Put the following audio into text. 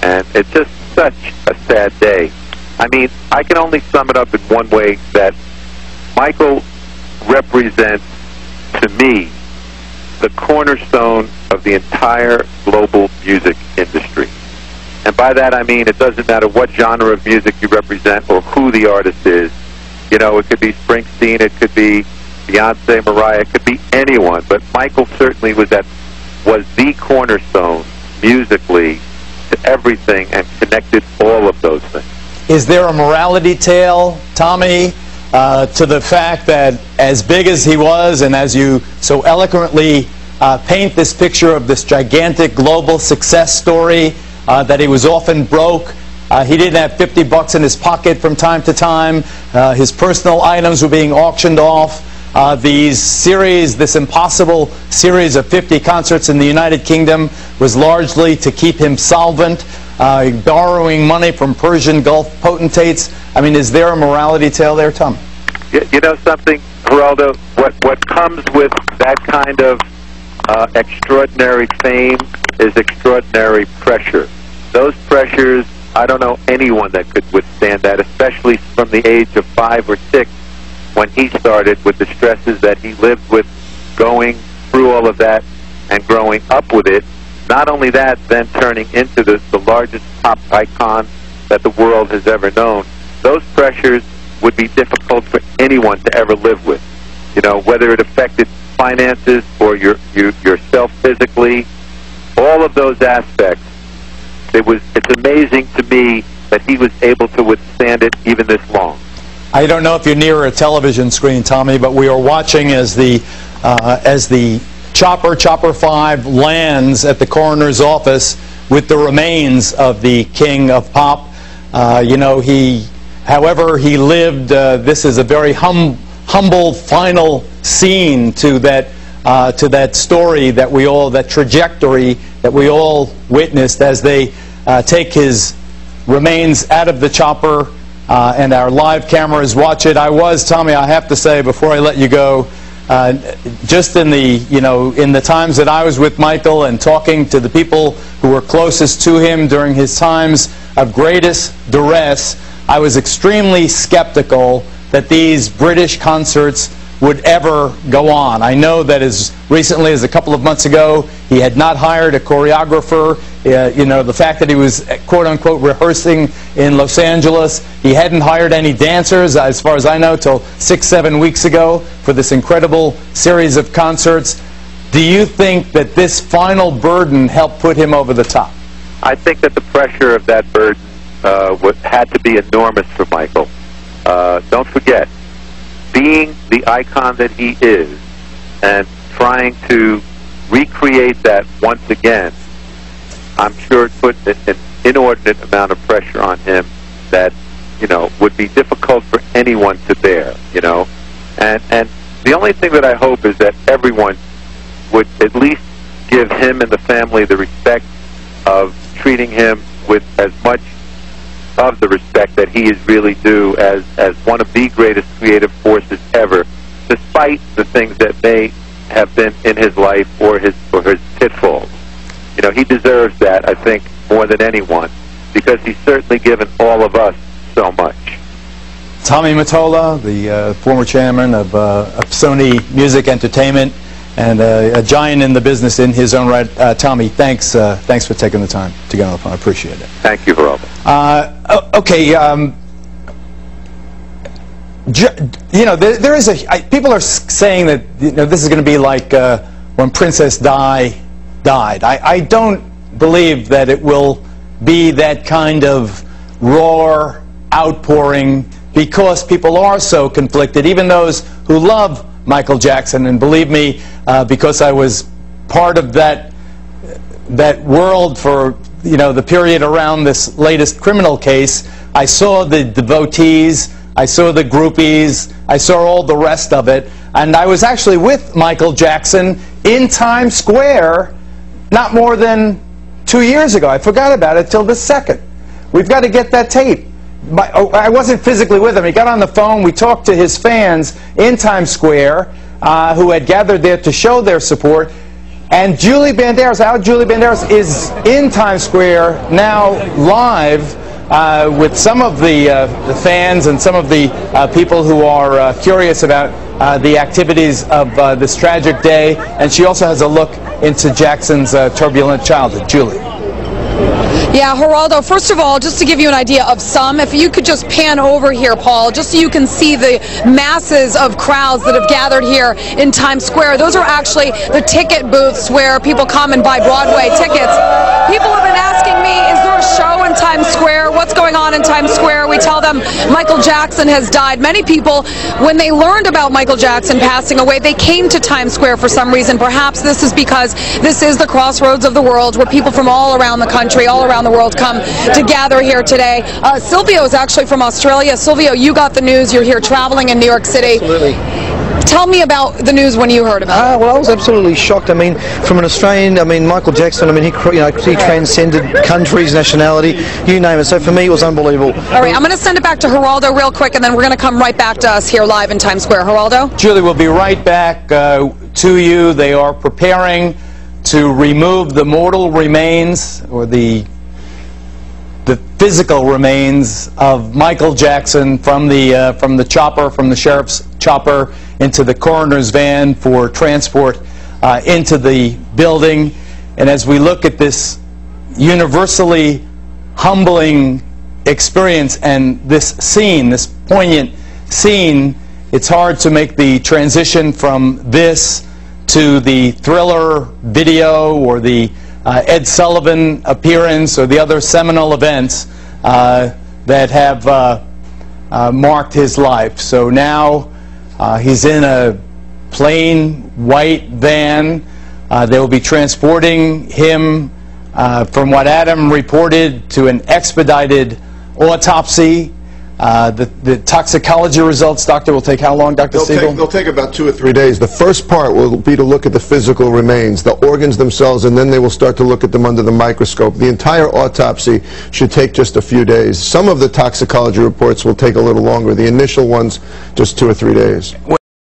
And it's just such a sad day. I mean, I can only sum it up in one way, that Michael represents, to me, the cornerstone of the entire global music industry. And by that I mean it doesn't matter what genre of music you represent or who the artist is. You know, it could be Springsteen, it could be Beyonce, Mariah, it could be anyone. But Michael certainly was the cornerstone musically to everything and connected all of those things. Is there a morality tale, Tommy, to the fact that as big as he was, and as you so eloquently paint this picture of this gigantic global success story, that he was often broke, he didn't have 50 bucks in his pocket from time to time, his personal items were being auctioned off, this impossible series of 50 concerts in the United Kingdom was largely to keep him solvent, borrowing money from Persian Gulf potentates. I mean, is there a morality tale there, Tom? You know something, Geraldo? What comes with that kind of extraordinary fame is extraordinary pressure. Those pressures, I don't know anyone that could withstand that, especially from the age of 5 or 6 when he started, with the stresses that he lived with, going through all of that and growing up with it. Not only that, then turning into the largest pop icon that the world has ever known. Those pressures would be difficult for anyone to ever live with. You know, whether it affected finances or yourself physically, all of those aspects. It's amazing to me that he was able to withstand it even this long. I don't know if you're near a television screen, Tommy, but we are watching as the Chopper 5 lands at the coroner's office with the remains of the King of Pop. You know, however he lived, this is a very humble final scene to that story that trajectory that we all witnessed as they take his remains out of the chopper, and our live cameras watch it. Tommy, I have to say before I let you go, just in the times that I was with Michael and talking to the people who were closest to him during his times of greatest duress, I was extremely skeptical that these British concerts would ever go on. I know that as recently as a couple of months ago, he had not hired a choreographer. You know, the fact that he was, quote-unquote, rehearsing in Los Angeles. He hadn't hired any dancers, as far as I know, till 6-7 weeks ago for this incredible series of concerts. Do you think that this final burden helped put him over the top? I think that the pressure of that burden had to be enormous for Michael. Don't forget, being the icon that he is and trying to recreate that once again, I'm sure it put an inordinate amount of pressure on him that, you know, would be difficult for anyone to bear, you know. And the only thing that I hope is that everyone would at least give him and the family the respect of treating him with as much of the respect that he is really due as one of the greatest creative forces ever, despite the things that may have been in his life or his pitfalls. You know, he deserves that, I think, more than anyone, because he's certainly given all of us so much. Tommy Mottola, the former chairman of Sony Music Entertainment, and a giant in the business in his own right. Tommy, thanks for taking the time to get on the phone. I appreciate it. Thank you, Geraldo. Okay, you know, there is people are saying that, you know, this is going to be like when Princess Di died. I don't believe that it will be that kind of raw outpouring, because people are so conflicted, even those who love Michael Jackson. And believe me, because I was part of that world for, you know, the period around this latest criminal case, I saw the devotees, I saw the groupies, I saw all the rest of it, and I was actually with Michael Jackson in Times Square not more than 2 years ago. I forgot about it till the second. We've got to get that tape. I wasn't physically with him. He got on the phone. We talked to his fans in Times Square who had gathered there to show their support. And Julie Banderas, Julie Banderas is in Times Square now live with some of the fans and some of the people who are curious about the activities of this tragic day. And she also has a look into Jackson's turbulent childhood. Julie. Yeah, Geraldo, first of all, just to give you an idea of some, if you could just pan over here, Paul, just so you can see the masses of crowds that have gathered here in Times Square. Those are actually the ticket booths where people come and buy Broadway tickets. People have been asking me, is there a show in Times Square? What's going on in Times Square? We tell them Michael Jackson has died. Many people, when they learned about Michael Jackson passing away, they came to Times Square for some reason. Perhaps this is because this is the crossroads of the world where people from all around the country, all around the world come to gather here today. Silvio is actually from Australia. Silvio, you got the news. You're here traveling in New York City. Absolutely. Tell me about the news when you heard about it. Well, I was absolutely shocked. I mean, from an Australian, Michael Jackson, he transcended countries, nationality, you name it. So for me, it was unbelievable. All right, I'm going to send it back to Geraldo real quick, and then we're going to come right back to us here live in Times Square. Geraldo? Julie, we'll be right back to you. They are preparing to remove the mortal remains, or the physical remains of Michael Jackson from the chopper, from the sheriff's chopper, into the coroner's van for transport into the building. And as we look at this universally humbling experience and this scene, this poignant scene, it's hard to make the transition from this to the Thriller video or the Ed Sullivan appearance or the other seminal events that have marked his life. So now he's in a plain white van. They will be transporting him, from what Adam reported, to an expedited autopsy. The toxicology results, Doctor, will take how long, Dr. Siegel? They'll take about 2 or 3 days. The first part will be to look at the physical remains, the organs themselves, and then they will start to look at them under the microscope. The entire autopsy should take just a few days. Some of the toxicology reports will take a little longer. The initial ones, just 2 or 3 days.